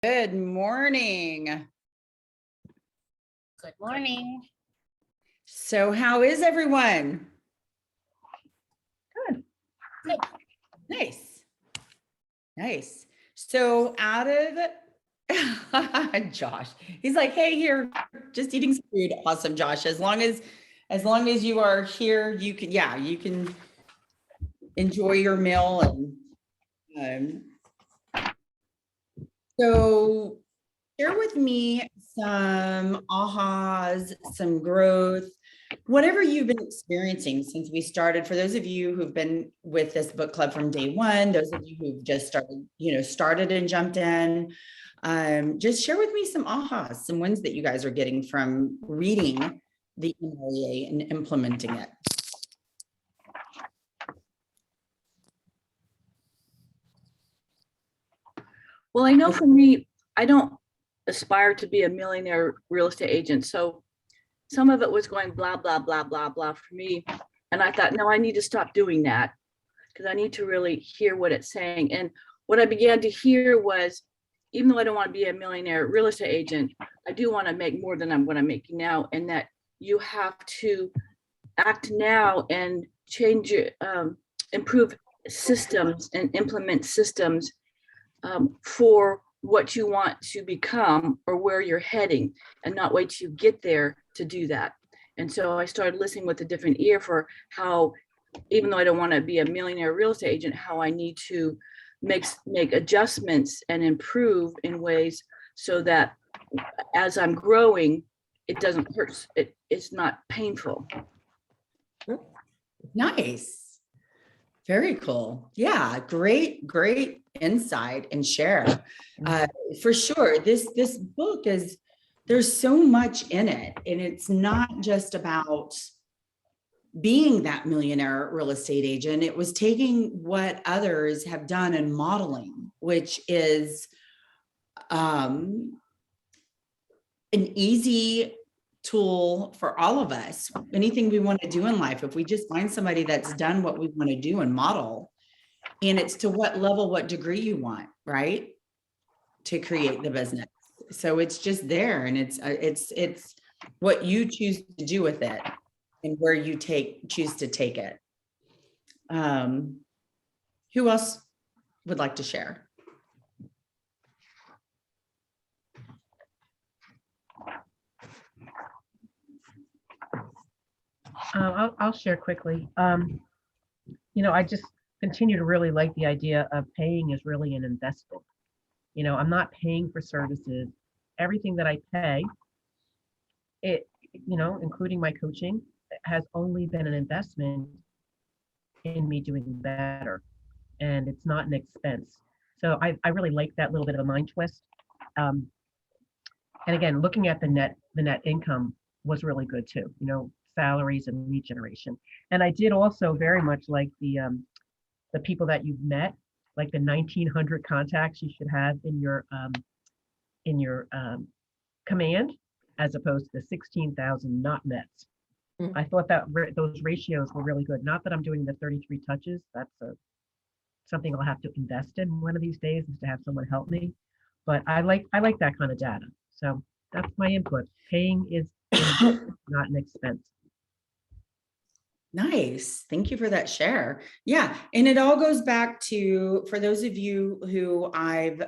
Good morning. Good morning. So how is everyone? Good. Good. Nice. Nice. So out of Josh, he's like, hey, here, just eating some food. Awesome, Josh. As long as you are here, you can enjoy your meal. And so share with me some ahas, some growth, whatever you've been experiencing since we started. For those of you who've been with this book club from day one, those of you who've just started and jumped in, just share with me some ahas, some wins that you guys are getting from reading the Mrea and implementing it. Well, I know for me, I don't aspire to be a millionaire real estate agent. So some of it was going blah, blah, blah, blah, blah for me. And I thought, no, I need to stop doing that because I need to really hear what it's saying. And what I began to hear was, even though I don't want to be a millionaire real estate agent, I do want to make more than what I'm making now. And that you have to act now and change, improve systems and implement systems for what you want to become or where you're heading, and not wait till you get there to do that. And so I started listening with a different ear for how, even though I don't want to be a millionaire real estate agent, how I need to make adjustments and improve in ways so that as I'm growing, it doesn't hurt. It's not painful. Nice. Very cool. Yeah, great insight and share. For sure, this book there's so much in it, and it's not just about being that millionaire real estate agent. It was taking what others have done and modeling, which is an easy tool for all of us. Anything we want to do in life, if we just find somebody that's done what we want to do and model, and it's to what level, what degree you want, right, to create the business. So it's just there, and it's what you choose to do with it and where you choose to take it. Who else would like to share? I'll share quickly. I just continue to really like the idea of paying is really an investment. I'm not paying for services. Everything that I pay, including my coaching, has only been an investment in me doing better, and it's not an expense. So I really like that little bit of a mind twist. And again, looking at the net income was really good too. Salaries and lead generation. And I did also very much like the people that you've met, like the 1,900 contacts you should have in your command, as opposed to the 16,000 not met. I thought that those ratios were really good. Not that I'm doing the 33 touches. That's something I'll have to invest in one of these days, is to have someone help me. But I like that kind of data. So that's my input. Paying is not an expense. Nice. Thank you for that share. Yeah. And it all goes back to, for those of you who I've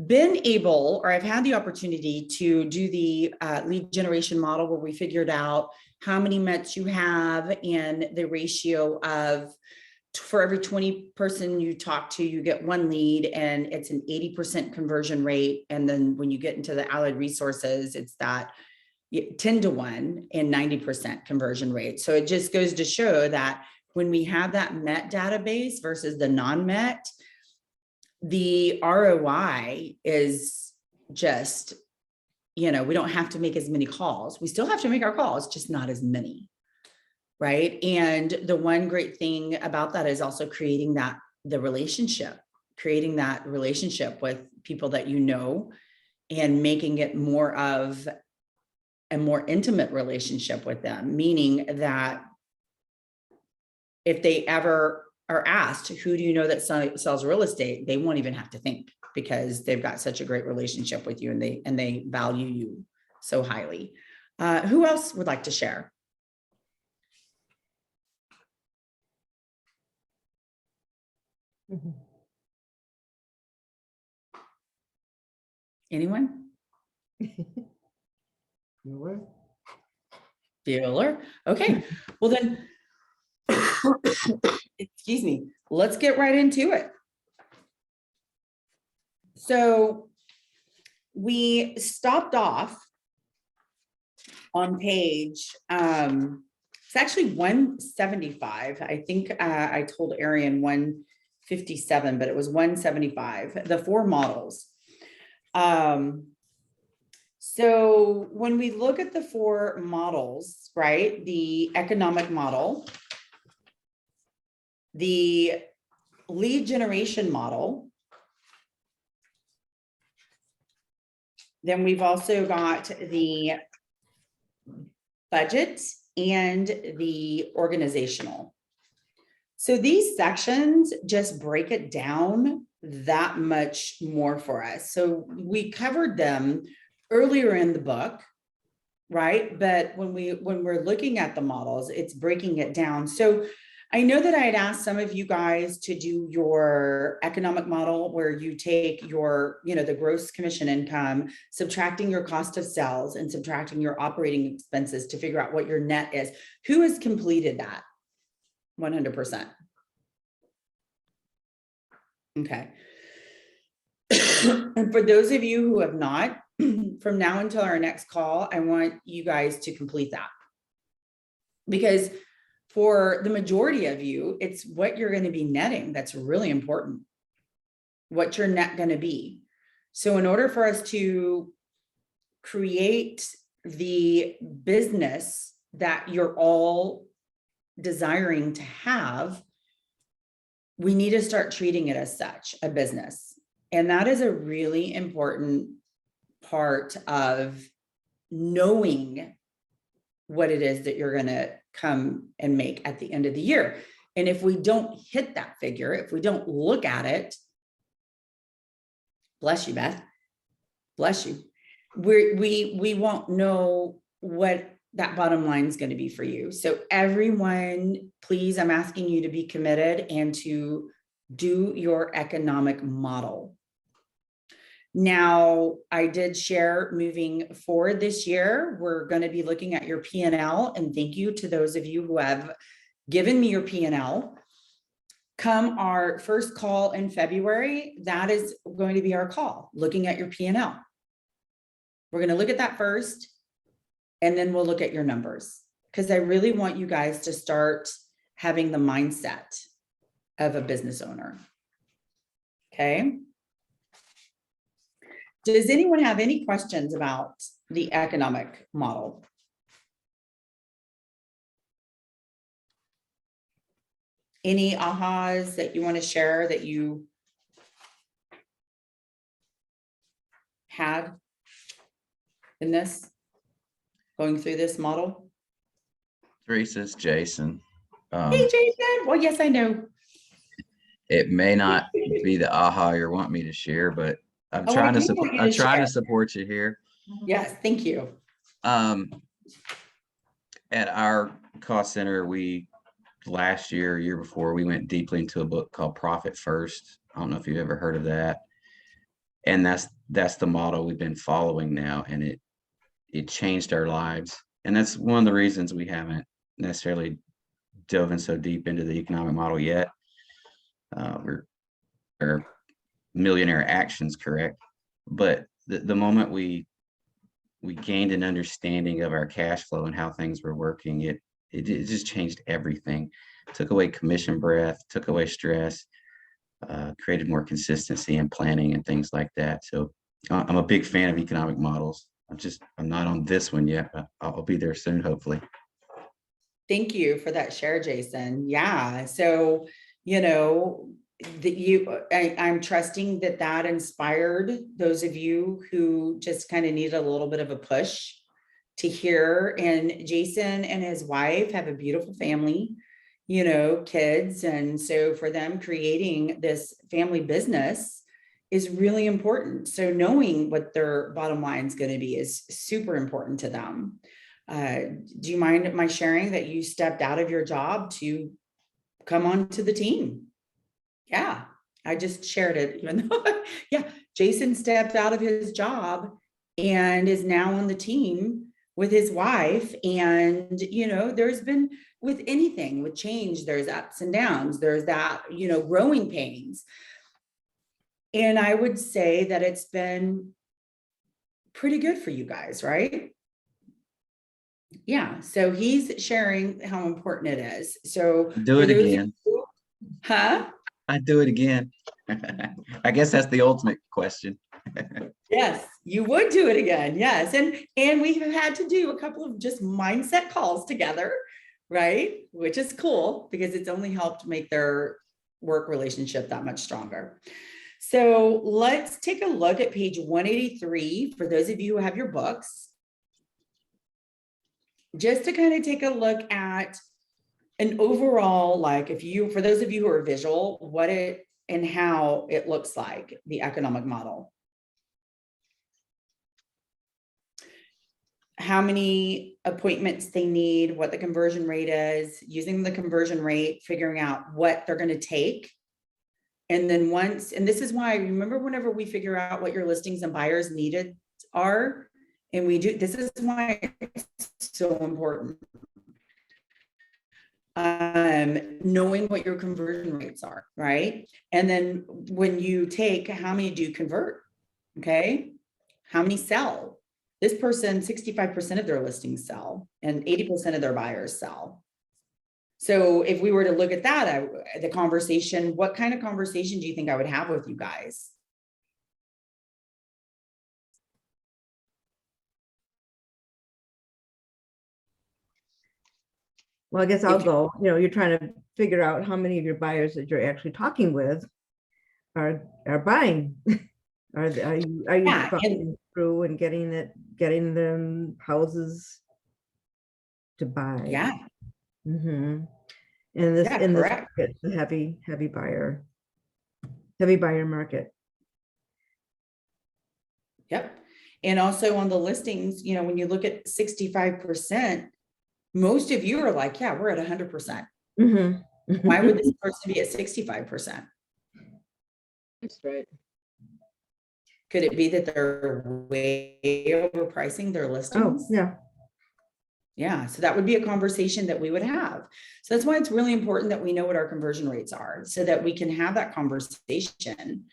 been able, or I've had the opportunity to do the lead generation model, where we figured out how many METs you have and the ratio of, for every 20 person you talk to, you get one lead, and it's an 80% conversion rate. And then when you get into the allied resources, it's that 10 to 1 and 90% conversion rate. So it just goes to show that when we have that MET database versus the non-MET, the ROI is just, we don't have to make as many calls. We still have to make our calls, just not as many, right? And the one great thing about that is also creating that relationship with people that and making it more of a more intimate relationship with them, meaning that if they ever are asked, who do you know that sells real estate, they won't even have to think. because they've got such a great relationship with you, and they value you so highly. Who else would like to share? Anyone? Bueller. Okay. Well then, excuse me, let's get right into it. So we stopped off on page, it's actually 175. I think I told Arian 157, but it was 175, the 4 models. So when we look at the 4 models, right, the economic model, the lead generation model, then we've also got the budget and the organizational. So these sections just break it down that much more for us. So we covered them earlier in the book, right? But when we're looking at the models, it's breaking it down. So I know that I had asked some of you guys to do your economic model where you take your, the gross commission income, subtracting your cost of sales and subtracting your operating expenses to figure out what your net is. Who has completed that? 100%. Okay. And for those of you who have not, from now until our next call, I want you guys to complete that. Because for the majority of you, it's what you're going to be netting that's really important. What's your net going to be? So in order for us to create the business that you're all desiring to have, we need to start treating it as such, a business. And that is a really important part of knowing what it is that you're going to come and make at the end of the year. And if we don't hit that figure, if we don't look at it, bless you, Beth, bless you, we won't know what that bottom line is going to be for you. So everyone, please, I'm asking you to be committed and to do your economic model. Now, I did share moving forward this year, we're going to be looking at your P&L, and thank you to those of you who have given me your P&L. Come our first call in February, that is going to be our call, looking at your P&L. We're going to look at that first, and then we'll look at your numbers, because I really want you guys to start having the mindset of a business owner. Okay. Does anyone have any questions about the economic model? Any ahas that you want to share that you had in this, going through this model? Teresa, it's Jason. Hey, Jason. Well, yes, I know. It may not be the aha you're wanting me to share, but I'm trying to support. I'm trying to support you here. Yes, thank you. At our cost center, last year before, we went deeply into a book called Profit First. I don't know if you've ever heard of that. And that's the model we've been following now, and it changed our lives. And that's one of the reasons we haven't necessarily dove in so deep into the economic model yet. We're millionaire actions, correct? But the moment we gained an understanding of our cash flow and how things were working, it just changed everything. Took away commission breath, took away stress, created more consistency in planning and things like that. So I'm a big fan of economic models. I'm not on this one yet, but I'll be there soon, hopefully. Thank you for that share, Jason. Yeah. So, I'm trusting that inspired those of you who just kind of need a little bit of a push to hear. And Jason and his wife have a beautiful family, kids. And so for them creating this family business, is really important. So knowing what their bottom line is going to be is super important to them. Do you mind my sharing that you stepped out of your job to come on to the team? Yeah, I just shared it, even though, yeah, Jason stepped out of his job and is now on the team with his wife. And, there's been, with anything, with change, there's ups and downs, there's that, growing pains. And I would say that it's been pretty good for you guys, right? Yeah, so he's sharing how important it is. So Do it for those of again. you- huh? I do it again. I guess that's the ultimate question. Yes, you would do it again. Yes. And we've had to do a couple of just mindset calls together, right? Which is cool because it's only helped make their work relationship that much stronger. So let's take a look at page 183 for those of you who have your books. Just to kind of take a look at an overall, like for those of you who are visual, what it and how it looks like, the economic model. How many appointments they need, what the conversion rate is, using the conversion rate, figuring out what they're going to take. And then and this is why, remember, whenever we figure out what your listings and buyers needed are, and we do, this is why it's so important. Knowing what your conversion rates are, right? And then when you take, how many do you convert? Okay. How many sell? This person, 65% of their listings sell and 80% of their buyers sell. So if we were to look at that, the conversation, what kind of conversation do you think I would have with you guys? Well, I guess I'll go. You're trying to figure out how many of your buyers that you're actually talking with are buying. Are you Yeah, following through and getting them houses to buy? Yeah. Mm-hmm. And this Yeah, in this correct. market, the heavy buyer market. Yep. And also on the listings, when you look at 65%, most of you are like, yeah, we're at 100%. Mm-hmm. Why would this person be at 65%? That's right. Could it be that they're way overpricing their Oh, listings? yeah. Yeah, so that would be a conversation that we would have. So that's why it's really important that we know what our conversion rates are so that we can have that conversation.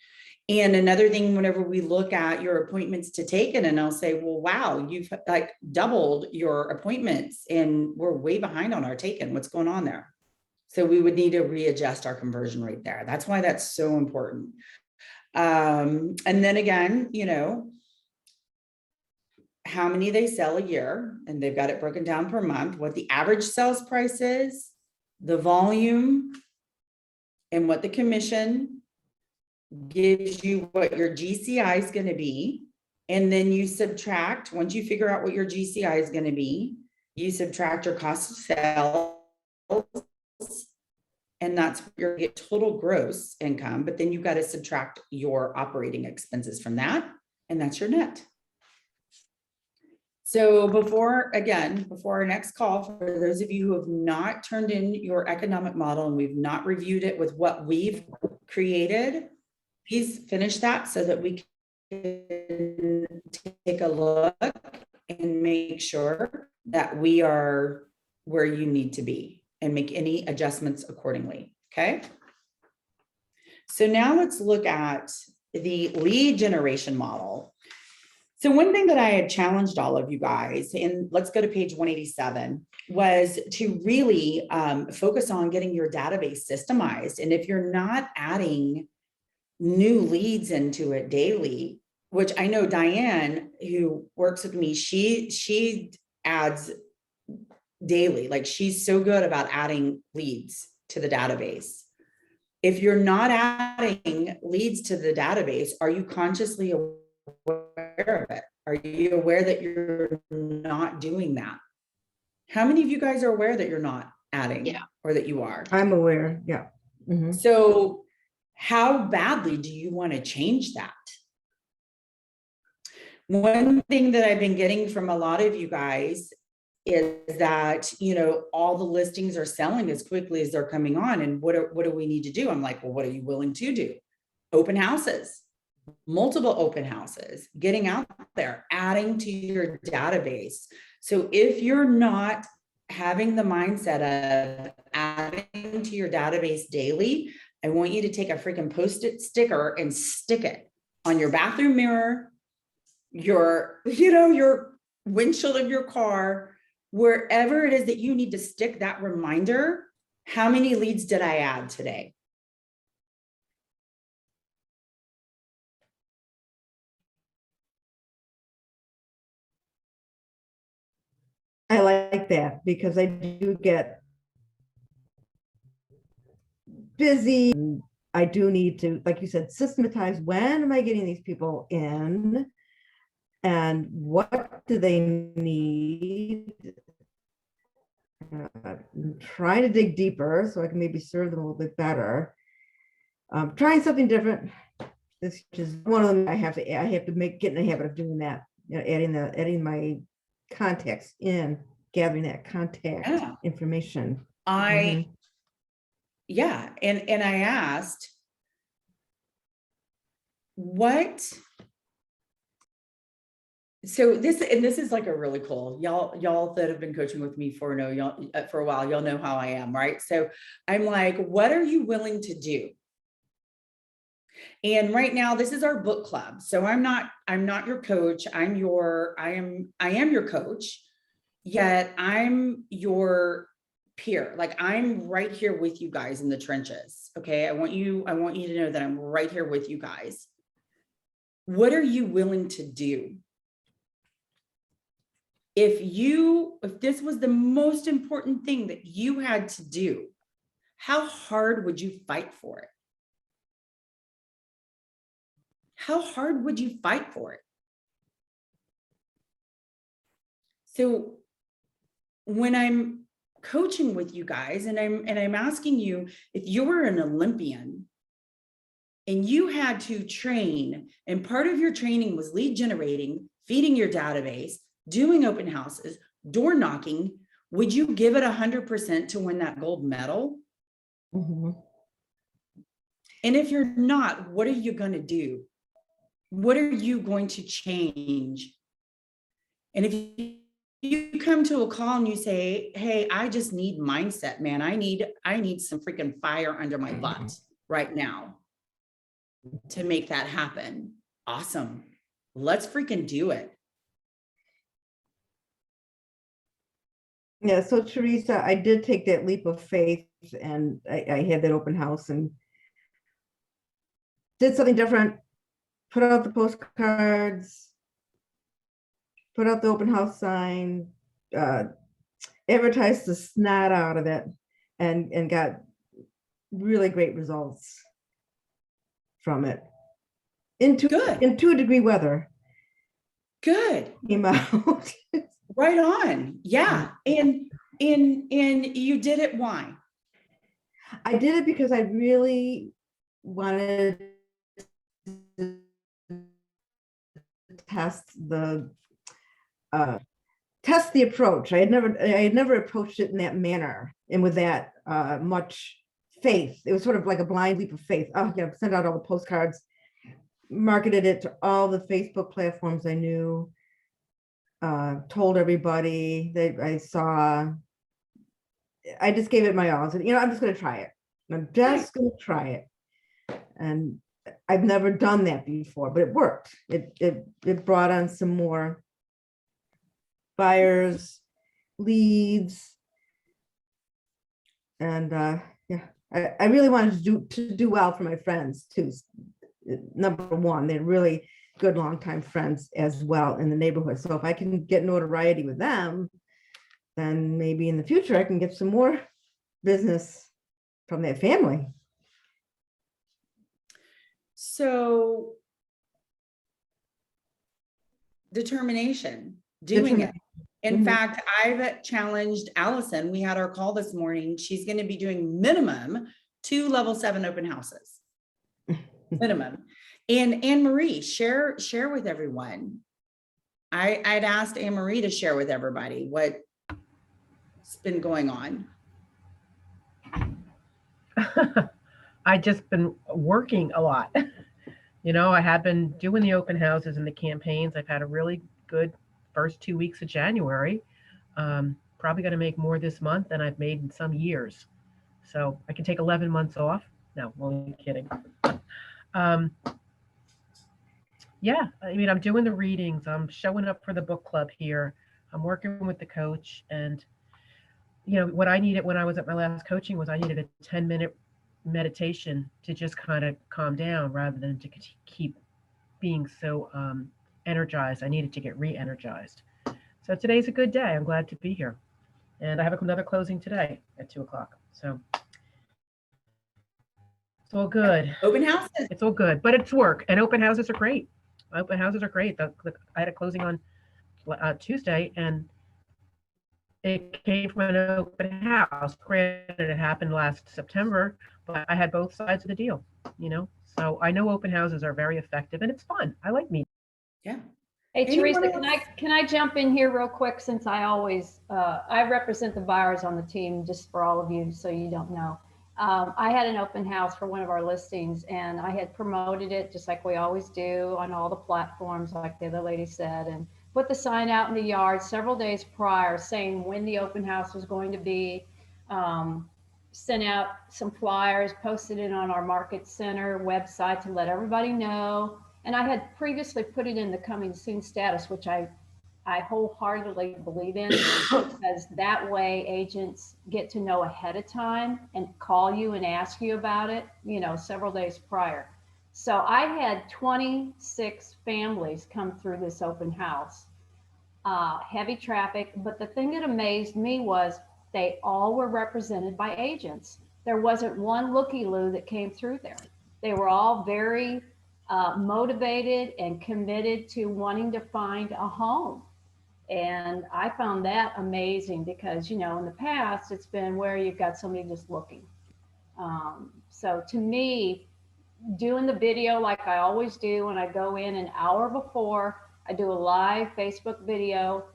And another thing, whenever we look at your appointments to taken, and I'll say, well, wow, you've like doubled your appointments and we're way behind on our taken. What's going on there? So we would need to readjust our conversion rate there. That's why that's so important. And then again, how many they sell a year, and they've got it broken down per month, what the average sales price is, the volume, and what the commission gives you, what your GCI is going to be. And then you subtract, once you figure out what your GCI is going to be, you subtract your cost of sales, and that's your total gross income. But then you've got to subtract your operating expenses from that, and that's your net. So before our next call, for those of you who have not turned in your economic model and we've not reviewed it with what we've created, please finish that so that we can take a look and make sure that we are where you need to be and make any adjustments accordingly, okay? So now let's look at the lead generation model. So one thing that I had challenged all of you guys, and let's go to page 187, was to really focus on getting your database systemized. And if you're not adding new leads into it daily, which I know Diane, who works with me, she adds daily, like she's so good about adding leads to the database. If you're not adding leads to the database, are you consciously aware of it? Are you aware that you're not doing that? How many of you guys are aware that you're not adding? Yeah. Or that you are? I'm aware. Yeah. Mm-hmm. So How badly do you want to change that? One thing that I've been getting from a lot of you guys is that, all the listings are selling as quickly as they're coming on. And what do we need to do? I'm like, well, what are you willing to do? Open houses, multiple open houses, getting out there, adding to your database. So if you're not having the mindset of adding to your database daily, I want you to take a freaking Post-it sticker and stick it on your bathroom mirror, your windshield of your car, wherever it is that you need to stick that reminder. How many leads did I add today? I like that because I do get busy. I do need to, like you said, systematize when am I getting these people in and what do they need? I'm trying to dig deeper so I can maybe serve them a little bit better. Trying something different. This is one of them. I have to get in the habit of doing that. Adding my contacts in, gathering that contact information. Yeah. And I asked, so this is like a really cool, y'all that have been coaching with me for a while, y'all know how I am, right? So I'm like, what are you willing to do? And right now, this is our book club. So I'm not your coach. I am your coach, yet I'm your peer. Like, I'm right here with you guys in the trenches. Okay. I want you to know that I'm right here with you guys. What are you willing to do? If this was the most important thing that you had to do, how hard would you fight for it? How hard would you fight for it? So when I'm coaching with you guys and I'm asking you, if you were an Olympian and you had to train, and part of your training was lead generating, feeding your database, doing open houses, door knocking, would you give it 100% to win that gold medal? Mm-hmm. And if you're not, what are you going to do? What are you going to change? And if you come to a call and you say, hey, I just need mindset, man. I need some freaking fire under my butt right now to make that happen. Awesome. Let's freaking do it. Yeah, so Teresa, I did take that leap of faith and I had that open house and did something different, put out the postcards, put out the open house sign, advertised the snot out of it and got really great results from it. In 2-degree weather. Good. Came out. Right on. Yeah. And you did it. Why? I did it because I really wanted to test the approach. I had never approached it in that manner and with that much faith. It was sort of like a blind leap of faith. Oh yeah, sent out all the postcards, marketed it to all the Facebook platforms I knew, told everybody that I saw. I just gave it my all. I said, I'm just going to try it. I'm just going to try it. And I've never done that before, but it worked. It brought on some more buyers, leads, and yeah, I really wanted to do well for my friends too. Number one, they're really good longtime friends as well in the neighborhood. So if I can get notoriety with them, then maybe in the future I can get some more business from their family. So determination, doing it. In fact, I've challenged Allison. We had our call this morning. She's going to be doing minimum 2 level 7 open houses. minimum. And Anne Marie, share with everyone. I'd asked Anne Marie to share with everybody what's been going on. I just been working a lot. I have been doing the open houses and the campaigns. I've had a really good first 2 weeks of January. Probably going to make more this month than I've made in some years. So I can take 11 months off. No, I'm only kidding. Yeah, I mean, I'm doing the readings. I'm showing up for the book club here. I'm working with the coach. And, what I needed when I was at my last coaching was I needed a 10-minute meditation to just kind of calm down rather than to keep being so energized. I needed to get re-energized. So today's a good day. I'm glad to be here. And I have another closing today at 2:00. So it's all good. Open houses. It's all good, but it's work, and open houses are great. Open houses are great. I had a closing on Tuesday, and it came from an open house. Granted, it happened last September, but I had both sides of the deal, So I know open houses are very effective, and it's fun. I like meeting. Yeah. Hey, Anyone Teresa, else? can I jump in here real quick, since I always, I represent the buyers on the team, just for all of you, so you don't know. I had an open house for one of our listings, and I had promoted it just like we always do on all the platforms, like the other lady said, and put the sign out in the yard several days prior saying when the open house was going to be, sent out some flyers, posted it on our market center website to let everybody know. And I had previously put it in the coming soon status, which I wholeheartedly believe in, because that way agents get to know ahead of time and call you and ask you about it, several days prior. So I had 26 families come through this open house, heavy traffic. But the thing that amazed me was they all were represented by agents. There wasn't one looky-loo that came through there. They were all very motivated and committed to wanting to find a home. And I found that amazing because, in the past, it's been where you've got somebody just looking. So to me, doing the video like I always do, when I go in an hour before, I do a live Facebook video,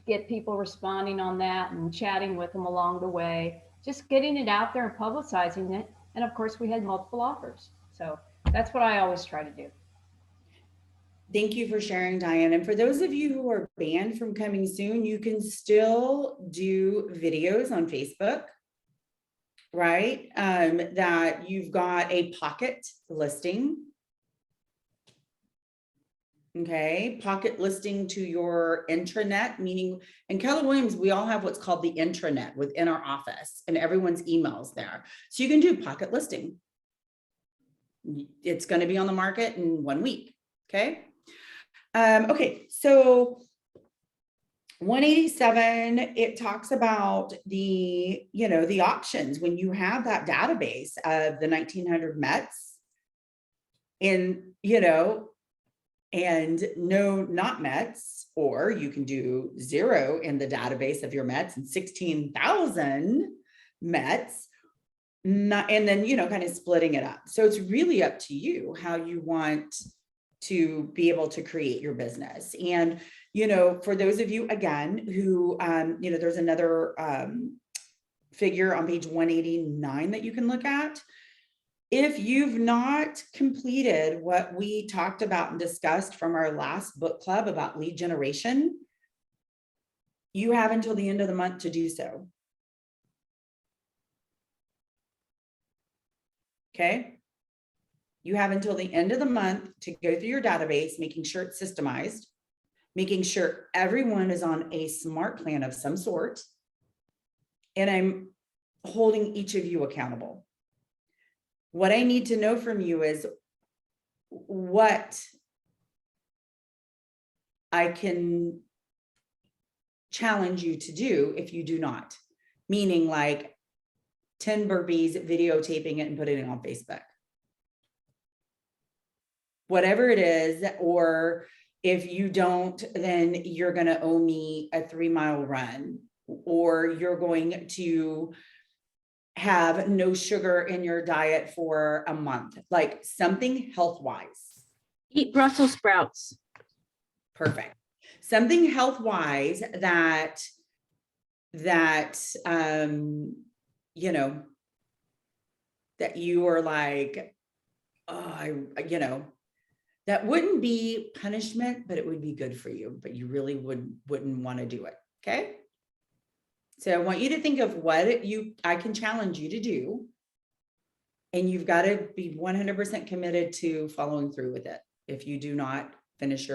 get people responding on that and chatting with them along the way, just getting it out there and publicizing it. And of course, we had multiple offers. So that's what I always try to do. Thank you for sharing, Diane. And for those of you who are banned from coming soon, you can still do videos on Facebook, right? That you've got a pocket listing. Okay, pocket listing to your intranet, meaning in Keller Williams, we all have what's called the intranet within our office, and everyone's emails there. So you can do pocket listing. It's going to be on the market in 1 week. Okay. Okay. So 187, it talks about the, the options when you have that database of the 1900 Mets in, and no, not Mets, or you can do 0 in the database of your Mets and 16,000 Mets. And then, kind of splitting it up. So it's really up to you how you want to be able to create your business. And, for those of you, again, who, there's another figure on page 189 that you can look at. If you've not completed what we talked about and discussed from our last book club about lead generation, you have until the end of the month to do so. Okay. You have until the end of the month to go through your database, making sure it's systemized, making sure everyone is on a smart plan of some sort. And I'm holding each of you accountable. What I need to know from you is what I can challenge you to do if you do not, meaning like 10 burpees, videotaping it and putting it on Facebook. Whatever it is, or if you don't, then you're going to owe me a 3-mile run, or you're going to have no sugar in your diet for a month, like something health-wise. Eat Brussels sprouts. Perfect. Something health-wise that, you know, that you are like, oh, that wouldn't be punishment, but it would be good for you, but you really wouldn't want to do it. Okay. So I want you to think of what I can challenge you to do. And you've got to be 100% committed to following through with it. If you do not finish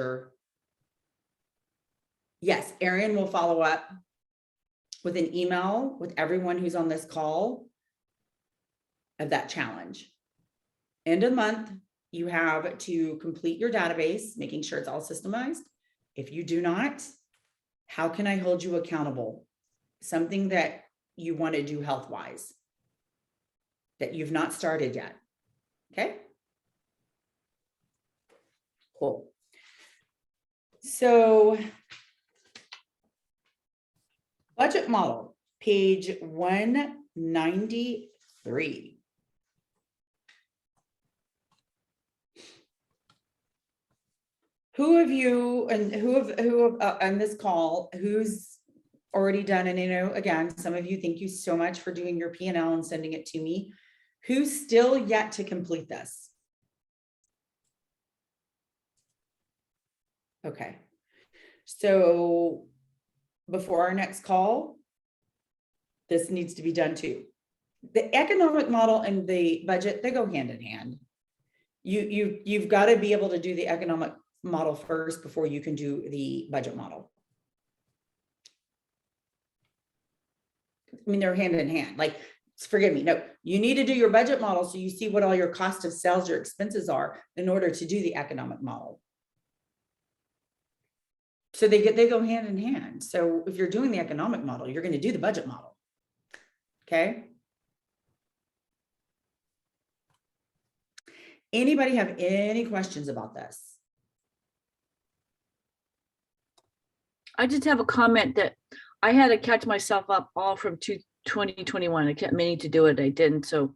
yes, Erin will follow up with an email with everyone who's on this call of that challenge. End of month, you have to complete your database, making sure it's all systemized. If you do not, how can I hold you accountable? Something that you want to do health-wise that you've not started yet. Okay. Cool. So budget model, page 193. Who of you and who have on this call, who's already done, and again, some of you, thank you so much for doing your P&L and sending it to me. Who's still yet to complete this? Okay. So before our next call, this needs to be done too. The economic model and the budget, they go hand in hand. You've got to be able to do the economic model first before you can do the budget model. I mean, they're hand in hand. Like, forgive me. No, you need to do your budget model so you see what all your cost of sales, your expenses are in order to do the economic model. So they go hand in hand. So if you're doing the economic model, you're going to do the budget model. Okay. Anybody have any questions about this? I just have a comment that I had to catch myself up all from 2021. I kept meaning to do it. I didn't. So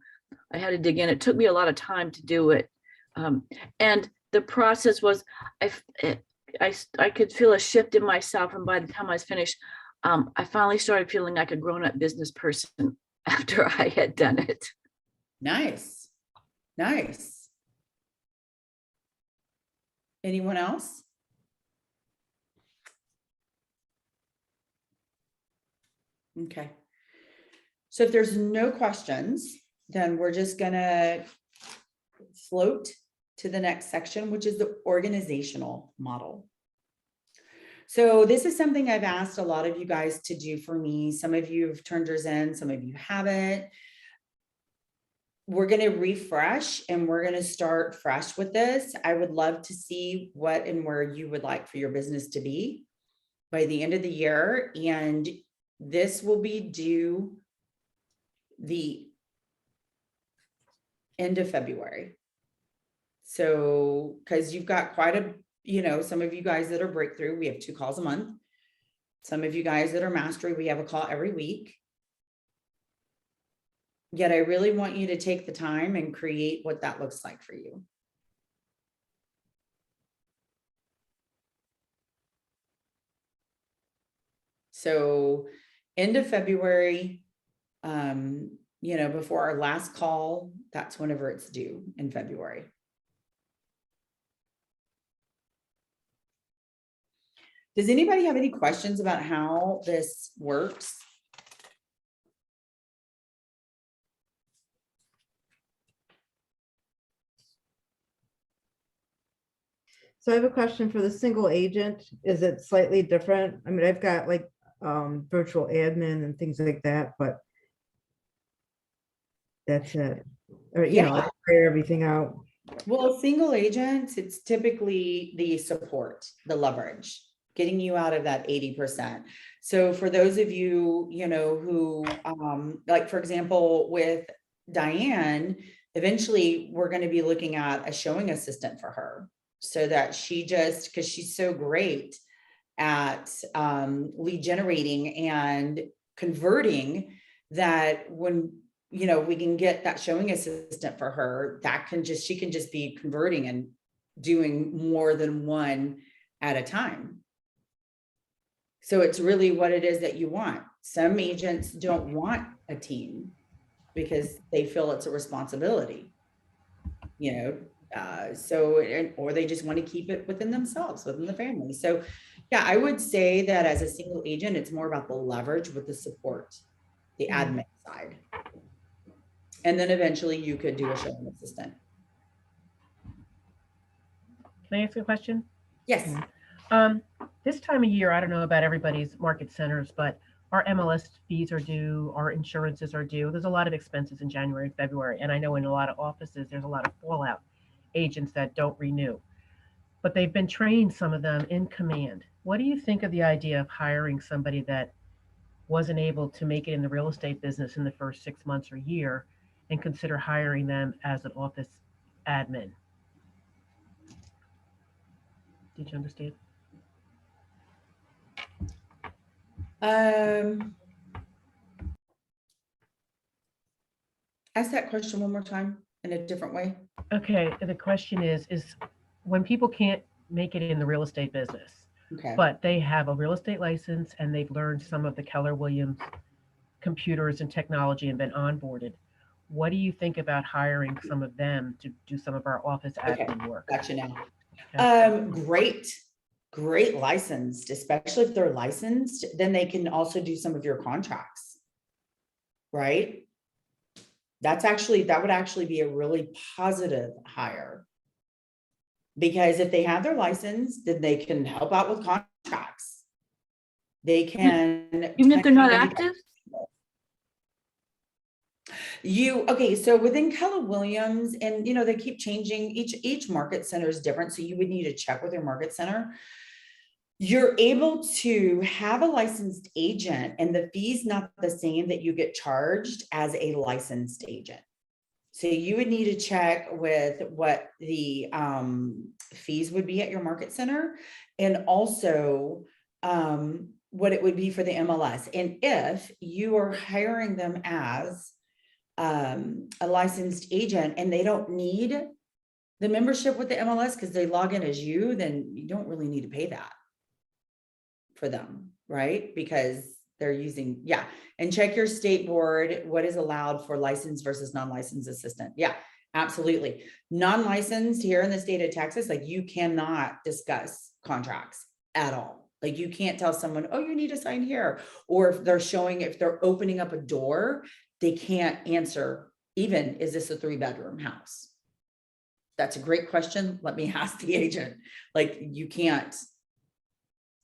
I had to dig in. It took me a lot of time to do it. And the process was, I could feel a shift in myself. And by the time I was finished, I finally started feeling like a grown-up business person after I had done it. Nice. Nice. Anyone else? Okay. So if there's no questions, then we're just gonna float to the next section, which is the organizational model. So this is something I've asked a lot of you guys to do for me. Some of you have turned yours in, some of you haven't. We're going to refresh and we're going to start fresh with this. I would love to see what and where you would like for your business to be by the end of the year. And this will be due the end of February. So, because you've got quite a, some of you guys that are breakthrough, we have 2 calls a month. Some of you guys that are mastery, we have a call every week. Yet I really want you to take the time and create what that looks like for you. So end of February, before our last call, that's whenever it's due in February. Does anybody have any questions about how this works? So I have a question for the single agent. Is it slightly different? I mean, I've got like virtual admin and things like that, but that's it. Or, I figure everything out. Well, single agents, it's typically the support, the leverage, getting you out of that 80%. So for those of you, who, like, for example, with Diane, eventually we're going to be looking at a showing assistant for her so that because she's so great at lead generating and converting, that when we can get that showing assistant for her that she can just be converting and doing more than one at a time. So it's really what it is that you want. Some agents don't want a team because they feel it's a responsibility, or they just want to keep it within themselves, within the family. So yeah, I would say that as a single agent, it's more about the leverage with the support, the admin side. And then eventually you could do a showing assistant. Can I ask you a question? Yes. This time of year, I don't know about everybody's market centers, but our MLS fees are due, our insurances are due. There's a lot of expenses in January and February. And I know in a lot of offices, there's a lot of fallout, agents that don't renew. But they've been trained, some of them, in command. What do you think of the idea of hiring somebody that wasn't able to make it in the real estate business in the first 6 months or year and consider hiring them as an office admin? Did you understand? Ask that question one more time in a different way. Okay, the question is when people can't make it in the real estate business, Okay. but they have a real estate license and they've learned some of the Keller Williams computers and technology and been onboarded, what do you think about hiring some of them to do some of our office admin work? Gotcha now. Okay. Great licensed, especially if they're licensed, then they can also do some of your contracts, right? That would actually be a really positive hire. Because if they have their license, then they can help out with contracts. They can. Even if they're not active? Okay, so within Keller Williams, and they keep changing, each market center is different. So you would need to check with your market center. You're able to have a licensed agent and the fee's not the same that you get charged as a licensed agent. So you would need to check with what the fees would be at your market center and also what it would be for the MLS. And if you are hiring them as a licensed agent and they don't need the membership with the MLS because they log in as you, then you don't really need to pay that for them, right? Because they're using, and check your state board, what is allowed for licensed versus non-licensed assistant. Yeah, absolutely. Non-licensed here in the state of Texas, like you cannot discuss contracts at all. Like you can't tell someone, oh, you need to sign here. Or if they're opening up a door, they can't answer even, is this a 3-bedroom house? That's a great question. Let me ask the agent. Like you can't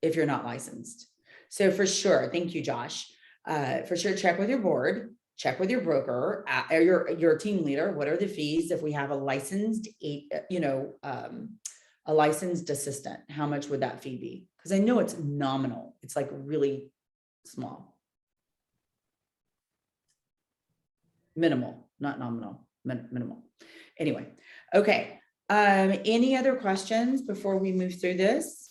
if you're not licensed. So for sure, thank you, Josh. For sure, check with your board, check with your broker, or your team leader. What are the fees if we have a licensed, a licensed assistant? How much would that fee be? Because I know it's nominal. It's like really small. Minimal, not nominal, minimal. Anyway, okay. Any other questions before we move through this?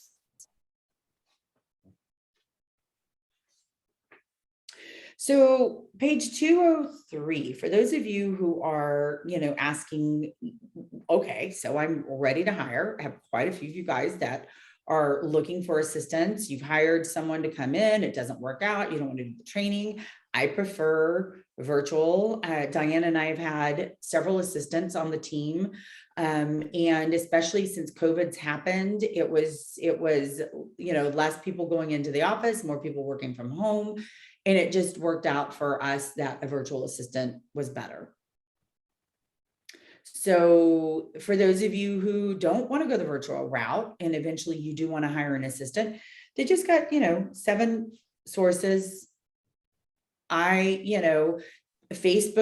So page 203, for those of you who are, asking, okay, so I'm ready to hire. I have quite a few of you guys that are looking for assistance. You've hired someone to come in, it doesn't work out, you don't want to do the training. I prefer virtual. Diane and I have had several assistants on the team. And especially since COVID's happened, it was, less people going into the office, more people working from home. And it just worked out for us that a virtual assistant was better. So for those of you who don't want to go the virtual route, and eventually you do want to hire an assistant, they just got, 7 sources. Facebook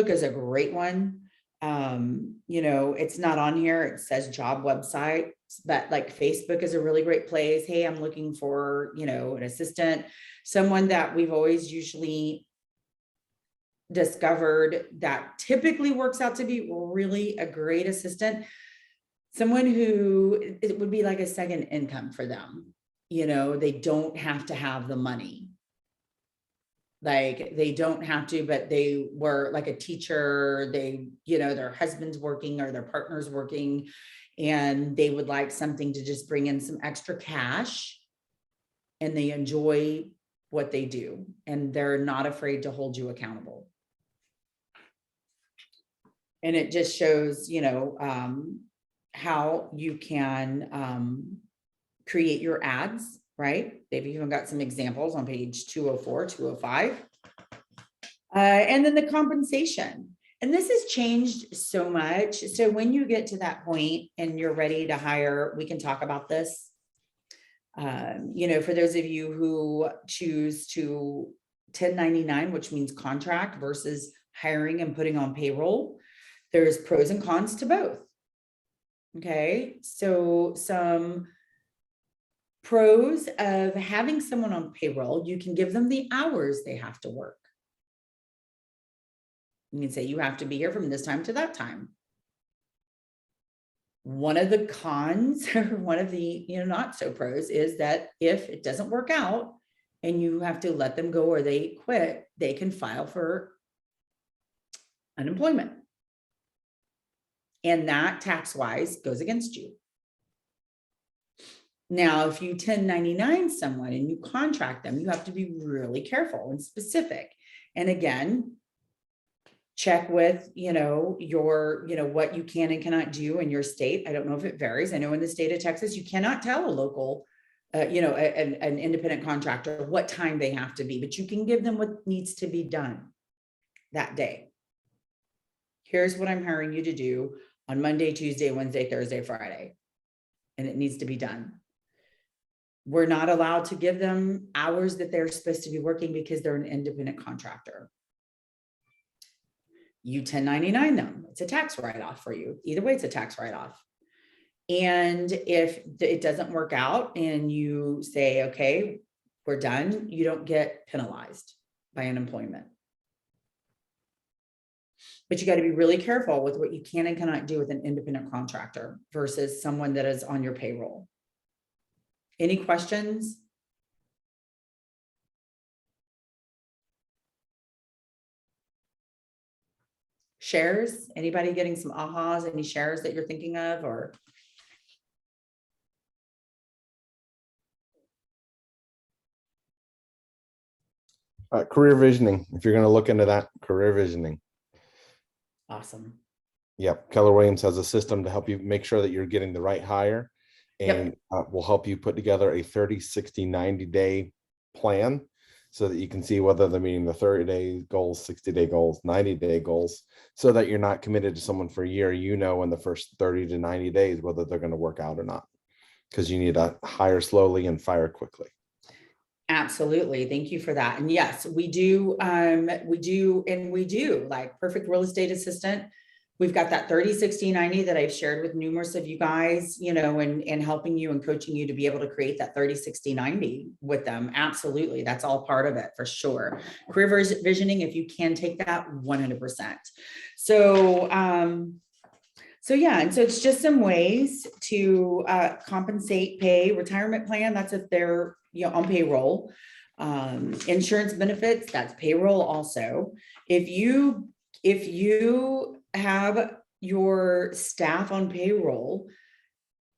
is a great one. It's not on here. It says job website, but like Facebook is a really great place. Hey, I'm looking for, an assistant, someone that we've always usually discovered that typically works out to be really a great assistant. Someone who it would be like a second income for them. They don't have to have the money. Like they don't have to, but they were like a teacher, they, their husband's working or their partner's working, and they would like something to just bring in some extra cash, and they enjoy what they do, and they're not afraid to hold you accountable. And it just shows, how you can create your ads, right? They've even got some examples on page 204, 205. And then the compensation. And this has changed so much. So when you get to that point and you're ready to hire, we can talk about this. For those of you who choose to 1099, which means contract versus hiring and putting on payroll, there's pros and cons to both. Okay, so some pros of having someone on payroll, you can give them the hours they have to work. You can say you have to be here from this time to that time. One of the cons, or one of the not so pros, is that if it doesn't work out and you have to let them go or they quit, they can file for unemployment. And that tax-wise goes against you. Now, if you 1099 someone and you contract them, you have to be really careful and specific. And again, check with, what you can and cannot do in your state. I don't know if it varies. I know in the state of Texas, you cannot tell a local, an independent contractor what time they have to be, but you can give them what needs to be done that day. Here's what I'm hiring you to do on Monday, Tuesday, Wednesday, Thursday, Friday, and it needs to be done. We're not allowed to give them hours that they're supposed to be working because they're an independent contractor. You 1099 them. It's a tax write-off for you. Either way, it's a tax write-off. And if it doesn't work out and you say, okay, we're done, you don't get penalized by unemployment. But you got to be really careful with what you can and cannot do with an independent contractor versus someone that is on your payroll. Any questions? Shares? Anybody getting some ahas? Any shares that you're thinking of, or? Career visioning. If you're going to look into that, career visioning. Awesome. Yep. Keller Williams has a system to help you make sure that you're getting the right hire, and will help you put together a 30, 60, 90-day plan so that you can see whether they're meeting the 30-day goals, 60-day goals, 90-day goals, so that you're not committed to someone for a year. In the first 30 to 90 days whether they're going to work out or not, because you need to hire slowly and fire quickly. Absolutely. Thank you for that. And yes, we do like perfect real estate assistant. We've got that 30, 60, 90 that I've shared with numerous of you guys, and helping you and coaching you to be able to create that 30, 60, 90 with them. Absolutely. That's all part of it for sure. Career visioning, if you can take that 100%. So yeah, and so it's just some ways to compensate, pay, retirement plan. That's if they're on payroll. Insurance benefits, that's payroll also. If you have your staff on payroll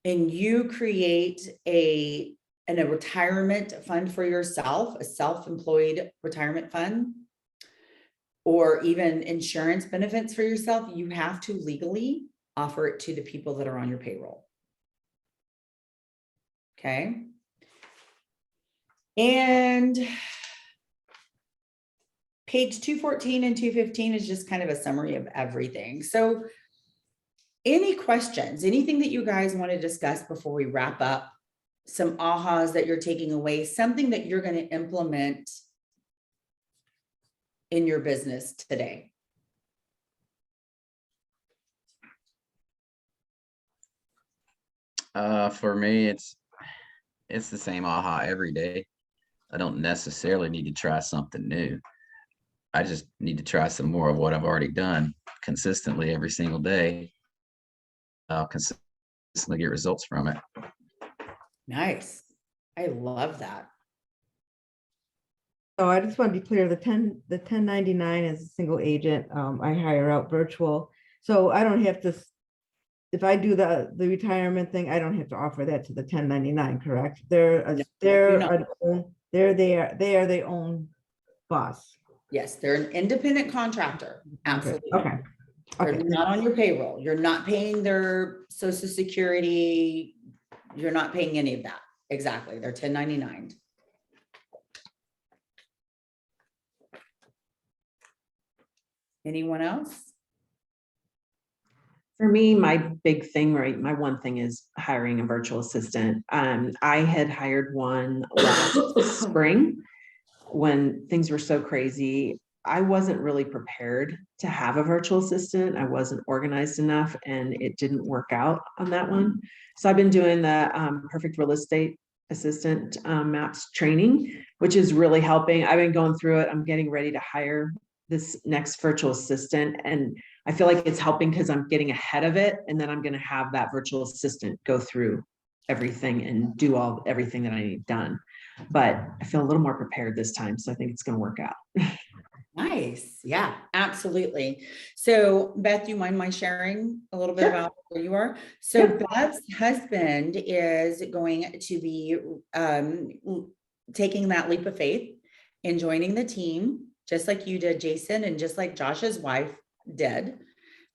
and you create a retirement fund for yourself, a self-employed retirement fund, or even insurance benefits for yourself, you have to legally offer it to the people that are on your payroll. Okay. And page 214 and 215 is just kind of a summary of everything. So any questions, anything that you guys want to discuss before we wrap up, some ahas that you're taking away, something that you're going to implement in your business today? For me, it's the same aha every day. I don't necessarily need to try something new. I just need to try some more of what I've already done consistently every single day. I'll consistently get results from it. Nice. I love that. So I just want to be clear, the 1099 is a single agent. I hire out virtual. So I don't have to, if I do the retirement thing, I don't have to offer that to the 1099, correct? They're they are their own boss. Yes, they're an independent contractor. Absolutely. Okay. They're Okay. not on your payroll. You're not paying their social security. You're not paying any of that. Exactly. They're 1099. Anyone else? For me, my big thing, right, my one thing is hiring a virtual assistant. I had hired one last spring when things were so crazy. I wasn't really prepared to have a virtual assistant. I wasn't organized enough and it didn't work out on that one. So I've been doing the perfect real estate assistant maps training, which is really helping. I've been going through it. I'm getting ready to hire this next virtual assistant. And I feel like it's helping because I'm getting ahead of it. And then I'm going to have that virtual assistant go through everything and do everything that I need done. But I feel a little more prepared this time. So I think it's going to work out. Nice. Yeah, absolutely. So Beth, do you mind my sharing a little bit about where you are? So Beth's husband is going to be taking that leap of faith and joining the team, just like you did, Jason, and just like Josh's wife did.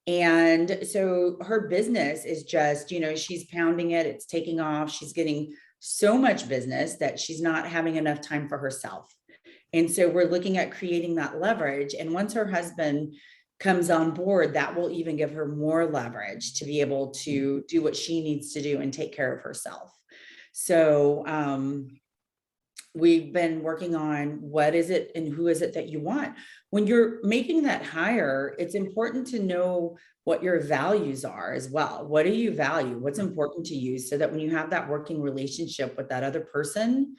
And so her business is just, she's pounding it. It's taking off. She's getting so much business that she's not having enough time for herself. And so we're looking at creating that leverage. And once her husband comes on board, that will even give her more leverage to be able to do what she needs to do and take care of herself. So we've been working on what is it and who is it that you want. When you're making that hire, it's important to know what your values are as well. What do you value? What's important to you, so that when you have that working relationship with that other person,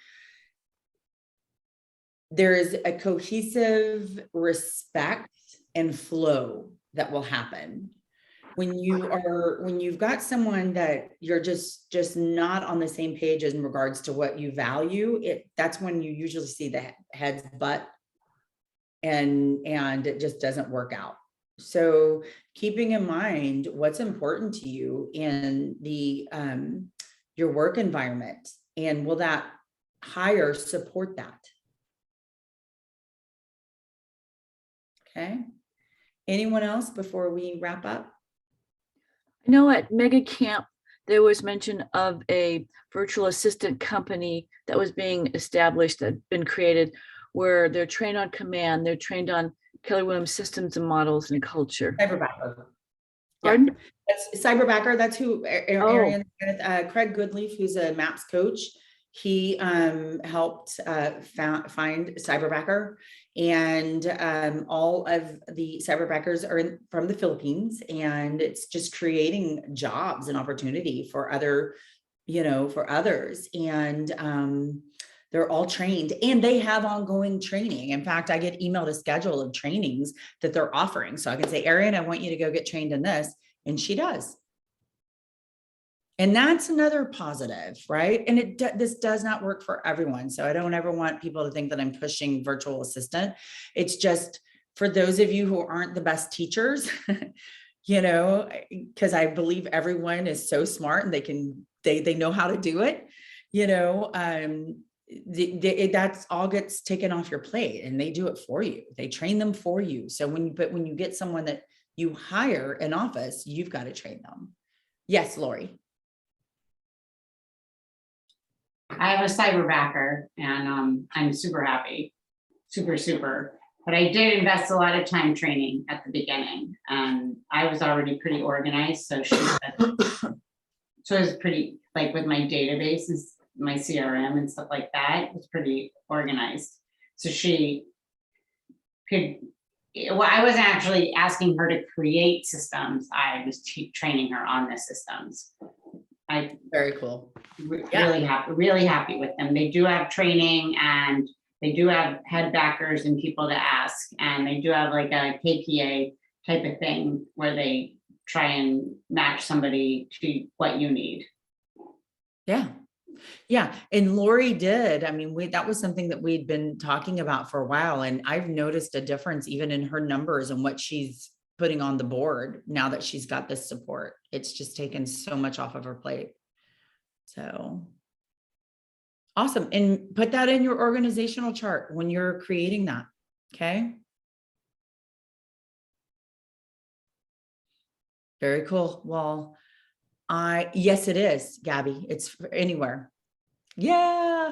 there is a cohesive respect and flow that will happen. When you've got someone that you're just not on the same page in regards to what you value, that's when you usually see the heads butt and it just doesn't work out. So keeping in mind what's important to you in the your work environment, and will that hire support that? Okay. Anyone else before we wrap up? I know at Mega Camp, there was mention of a virtual assistant company that was being established, that had been created, where they're trained on command. They're trained on Keller Williams systems and models and culture. Cyberbacker. Pardon? That's Cyberbacker. That's who Arian, Craig Goodleaf, who's a MAPS coach. He helped find Cyberbacker, and all of the Cyberbackers are from the Philippines, and it's just creating jobs and opportunity for for others. And they're all trained, and they have ongoing training. In fact, I get emailed a schedule of trainings that they're offering. So I can say, Arian, I want you to go get trained in this. And she does. And that's another positive, right? And this does not work for everyone. So I don't ever want people to think that I'm pushing virtual assistant. It's just for those of you who aren't the best teachers, because I believe everyone is so smart and they know how to do it, that's all gets taken off your plate, and they do it for you. They train them for you. So when you get someone that you hire in office, you've got to train them. Yes, Lori. I have a cyberbacker, and I'm super happy, super. But I did invest a lot of time training at the beginning, and I was already pretty organized. So so it was pretty, like, with my databases, my CRM and stuff like that, it was pretty organized. So she could. Well, I wasn't actually asking her to create systems. I was training her on the systems. Very cool. Really happy with them. They do have training, and they do have head backers and people to ask, and they do have like a KPA type of thing where they try and match somebody to what you need. Yeah, Yeah, and Lori did. I mean, that was something that we'd been talking about for a while, and I've noticed a difference even in her numbers and what she's putting on the board now that she's got this support. It's just taken so much off of her plate. So awesome. And put that in your organizational chart when you're creating that. Okay. Very cool. Well, yes, it is, Gabby. It's anywhere. Yeah.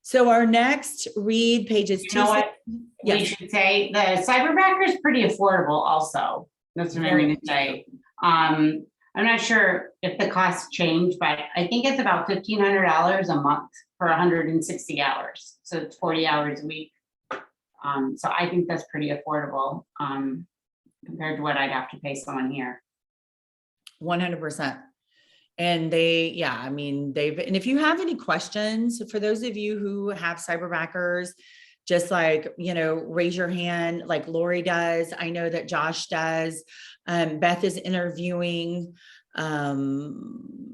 So our next read pages. You know what? We Yes. should say the cyberbacker is pretty affordable also. That's what I'm gonna say. I'm not sure if the costs change, but I think it's about $1,500 a month for 160 hours. So it's 40 hours a week. So I think that's pretty affordable compared to what I'd have to pay someone here. 100%. And I mean, and if you have any questions, for those of you who have cyberbackers, just like, raise your hand like Lori does. I know that Josh does. Beth is interviewing. Who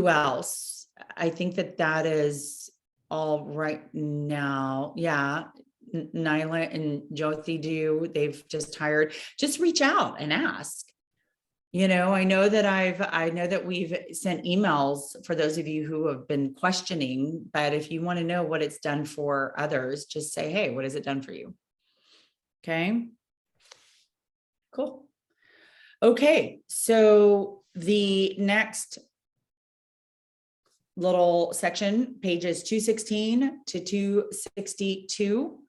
else? I think that is all right now. Yeah. Nyla and Jyoti they've just hired. Just reach out and ask. I know that we've sent emails for those of you who have been questioning, but if you want to know what it's done for others, just say, hey, what has it done for you? Okay. Cool. Okay. So the next little section, pages 216 to 262.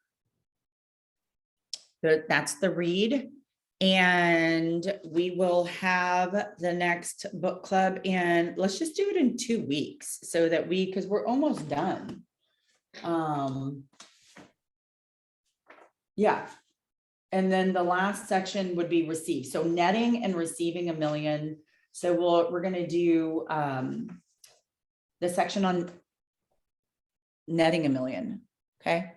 That's the read. And we will have the next book club, and let's just do it in 2 weeks so that because we're almost done. Yeah. And then the last section would be receive. So netting and receiving $1 million. So we're going to do the section on netting $1 million. Okay.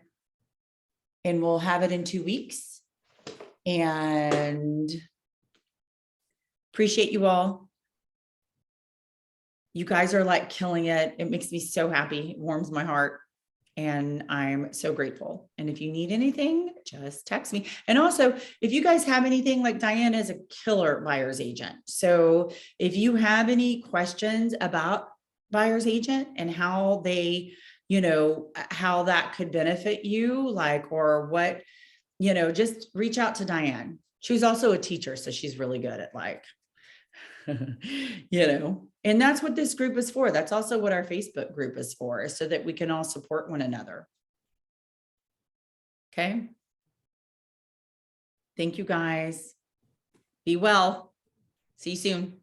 And we'll have it in 2 weeks. And appreciate you all. You guys are like killing it. It makes me so happy. It warms my heart. And I'm so grateful. And if you need anything, just text me. And also, if you guys have anything, like Diane is a killer buyer's agent. So if you have any questions about buyer's agent and how they, how that could benefit you, or what, just reach out to Diane. She's also a teacher, so she's really good at and that's what this group is for. That's also what our Facebook group is for, so that we can all support one another. Okay. Thank you guys. Be well. See you soon.